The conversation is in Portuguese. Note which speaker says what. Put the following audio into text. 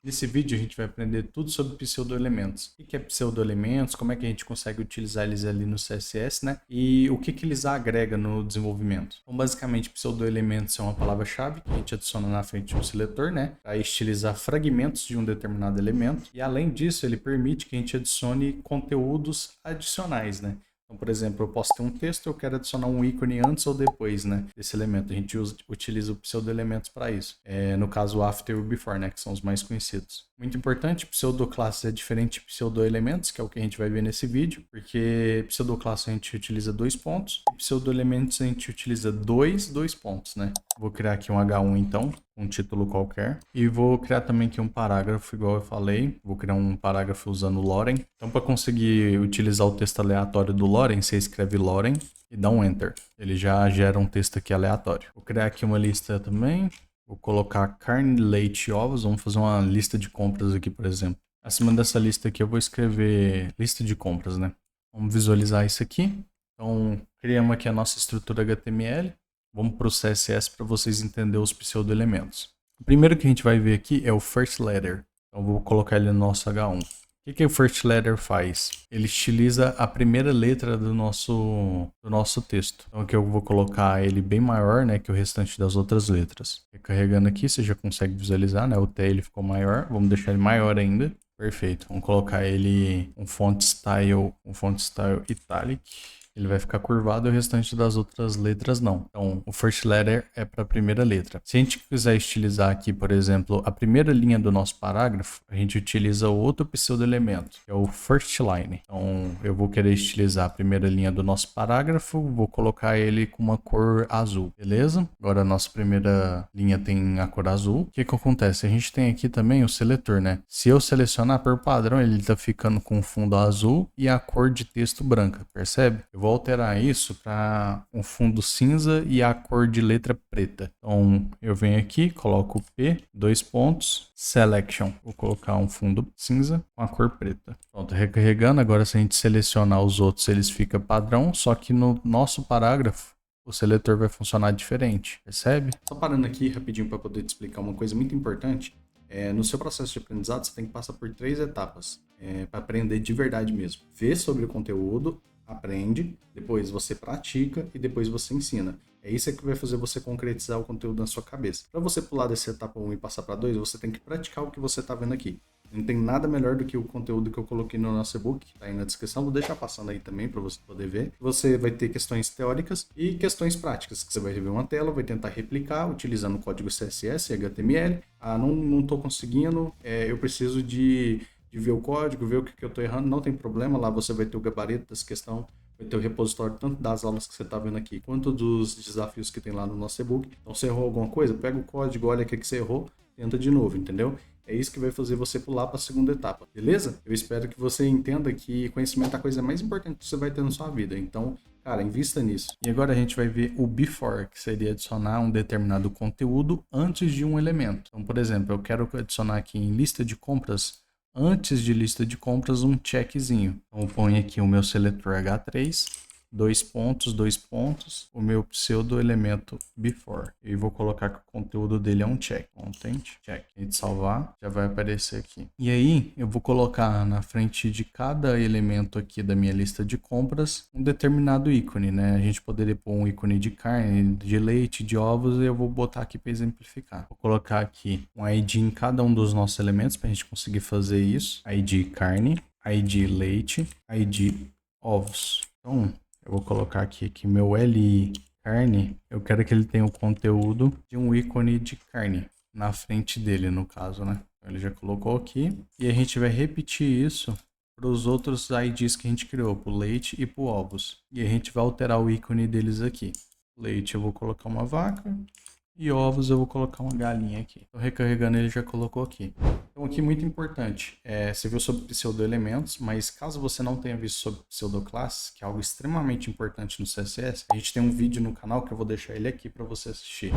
Speaker 1: Nesse vídeo a gente vai aprender tudo sobre pseudoelementos. O que é pseudoelementos, como é que a gente consegue utilizar eles ali no CSS, né? E o que eles agregam no desenvolvimento. Então, basicamente, pseudoelementos é uma palavra-chave que a gente adiciona na frente de um seletor, né? Para estilizar fragmentos de um determinado elemento. E além disso, ele permite que a gente adicione conteúdos adicionais, né? Então, por exemplo, eu posso ter um texto, eu quero adicionar um ícone antes ou depois, né, desse elemento. A gente utiliza o pseudoelementos para isso. No caso, o after e o before, né, que são os mais conhecidos. Muito importante, pseudoclasses é diferente de pseudoelementos, que é o que a gente vai ver nesse vídeo, porque pseudoclasse a gente utiliza 2 pontos e pseudoelementos a gente utiliza dois pontos, né? Vou criar aqui um H1 então, um título qualquer, e vou criar também aqui um parágrafo, igual eu falei. Vou criar um parágrafo usando o Loren. Então, para conseguir utilizar o texto aleatório do Loren, você escreve Loren e dá um Enter. Ele já gera um texto aqui aleatório. Vou criar aqui uma lista também. Vou colocar carne, leite e ovos. Vamos fazer uma lista de compras aqui, por exemplo. Acima dessa lista aqui eu vou escrever lista de compras, né? Vamos visualizar isso aqui. Então, criamos aqui a nossa estrutura HTML. Vamos para o CSS para vocês entenderem os pseudoelementos. O primeiro que a gente vai ver aqui é o first letter. Então, vou colocar ele no nosso H1. O que o first letter faz? Ele estiliza a primeira letra do nosso texto. Então aqui eu vou colocar ele bem maior, né, que o restante das outras letras. Recarregando aqui, você já consegue visualizar, né? O T ele ficou maior. Vamos deixar ele maior ainda. Perfeito. Vamos colocar ele um font style italic. Ele vai ficar curvado e o restante das outras letras não. Então, o first letter é para a primeira letra. Se a gente quiser estilizar aqui, por exemplo, a primeira linha do nosso parágrafo, a gente utiliza outro pseudoelemento, que é o first line. Então, eu vou querer estilizar a primeira linha do nosso parágrafo, vou colocar ele com uma cor azul, beleza? Agora a nossa primeira linha tem a cor azul. O que acontece? A gente tem aqui também o seletor, né? Se eu selecionar por padrão, ele está ficando com o fundo azul e a cor de texto branca, percebe? Eu vou alterar isso para um fundo cinza e a cor de letra preta. Então, eu venho aqui, coloco P, 2 pontos, Selection. Vou colocar um fundo cinza com a cor preta. Pronto, recarregando. Agora, se a gente selecionar os outros, eles ficam padrão, só que no nosso parágrafo, o seletor vai funcionar diferente, percebe? Só parando aqui rapidinho para poder te explicar uma coisa muito importante. No seu processo de aprendizado, você tem que passar por 3 etapas para aprender de verdade mesmo. Ver sobre o conteúdo, aprende, depois você pratica e depois você ensina. É isso que vai fazer você concretizar o conteúdo na sua cabeça. Para você pular dessa etapa 1 e passar para 2, você tem que praticar o que você está vendo aqui. Não tem nada melhor do que o conteúdo que eu coloquei no nosso e-book, que está aí na descrição. Vou deixar passando aí também para você poder ver. Você vai ter questões teóricas e questões práticas, que você vai ver uma tela, vai tentar replicar utilizando o código CSS e HTML. Não estou conseguindo, eu preciso de ver o código, ver o que eu estou errando, não tem problema. Lá você vai ter o gabarito dessa questão, vai ter o repositório tanto das aulas que você está vendo aqui, quanto dos desafios que tem lá no nosso e-book. Então, você errou alguma coisa, pega o código, olha o que você errou, tenta de novo, entendeu? É isso que vai fazer você pular para a segunda etapa, beleza? Eu espero que você entenda que conhecimento é a coisa mais importante que você vai ter na sua vida. Então, cara, invista nisso. E agora a gente vai ver o before, que seria adicionar um determinado conteúdo antes de um elemento. Então, por exemplo, eu quero adicionar aqui em lista de compras, antes de lista de compras, um checkzinho. Então, eu ponho aqui o meu seletor H3, 2 pontos, o meu pseudo elemento before. E vou colocar que o conteúdo dele é um check. Content, check. A gente salvar, já vai aparecer aqui. E aí, eu vou colocar na frente de cada elemento aqui da minha lista de compras um determinado ícone, né? A gente poderia pôr um ícone de carne, de leite, de ovos, e eu vou botar aqui para exemplificar. Vou colocar aqui um ID em cada um dos nossos elementos para a gente conseguir fazer isso. ID carne, ID leite, ID ovos. Então, eu vou colocar aqui que meu LI carne, eu quero que ele tenha o conteúdo de um ícone de carne na frente dele, no caso, né? Ele já colocou aqui. E a gente vai repetir isso para os outros IDs que a gente criou, para o leite e para o ovos. E a gente vai alterar o ícone deles aqui. Leite eu vou colocar uma vaca. E ovos eu vou colocar uma galinha aqui. Então, recarregando, ele já colocou aqui. Então, aqui muito importante, você viu sobre pseudoelementos, mas caso você não tenha visto sobre pseudoclasses, que é algo extremamente importante no CSS, a gente tem um vídeo no canal que eu vou deixar ele aqui para você assistir.